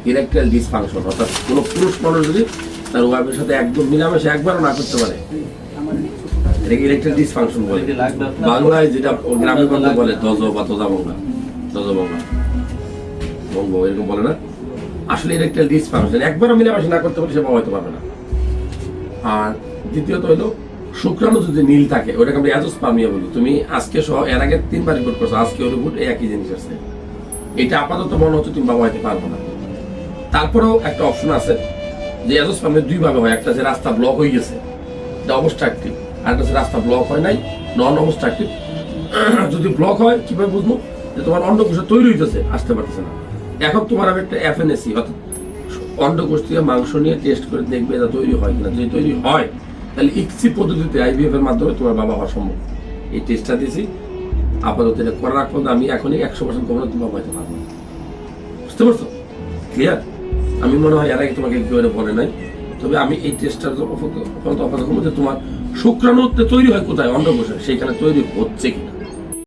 Erectile dysfunction, অর্থাৎ কোনো পুরুষ মানুষ যদি তার ওয়াইফের সাথে একদম মিলামেশা একবারও না করতে পারে, এটাকে ইরেকটাইল ডিসফাংশন বলে। বাংলায় যেটা গ্রামে কথা বলে দজ বা দজাবঙ্গা, দজবঙ্গা বঙ্গ এরকম বলে না, আসলে ইরেকটাইল ডিসফাংশন, একবারও মিলামেশা না করতে পারে সে বাবা হইতে পারবে না। আর দ্বিতীয়ত হলো শুক্রাণু যদি নীল থাকে, ওটাকে আমরা অ্যাজোস্পার্মিয়া বলি। তুমি আজকে সহ এর আগে 3 বার রিপোর্ট করছো, আজকে রিপোর্ট একই জিনিস আছে, এটা আপাতত মনে হচ্ছে তুমি বাবা হইতে পারবো না। তারপরেও একটা অপশন আছে যে অ্যাজোস্পার্মিয়া 2 ভাবে হয়, একটা যে রাস্তা ব্লক হয়ে গেছে এটা অবস্ট্রাকটিভ, আর একটা রাস্তা ব্লক হয় নাই নন অবস্ট্রাকটিভ। যদি ব্লক হয় কিভাবে বুঝবো যে তোমার অন্ডকোষ তৈরি হইতেছে, আসতে পারতেছে না। এখন তোমার আমি একটা এফএনএসি অর্থাৎ অন্ডকোষ থেকে মাংস নিয়ে টেস্ট করে দেখবে এটা তৈরি হয় কিনা। যদি তৈরি হয় তাহলে ইক্সি পদ্ধতিতে আইভিএফ এর মাধ্যমে তোমার বাবা হওয়া সম্ভব। এই টেস্টটা দিয়েছি, আপাতত এটা করার আগ পর্যন্ত আমি এখনই 100% কখনো তুমি বাবা হইতে পারবো না। বুঝতে পারছো? ক্লিয়ার? আমি মনে হয় এর আগে তোমাকে কেউ বলে নাই, তবে আমি এই টেস্টটা আপাতত যে তোমার শুক্রাণু তৈরি হয় কোথায়, অন্ডকোষে, সেইখানে তৈরি হচ্ছে কিনা।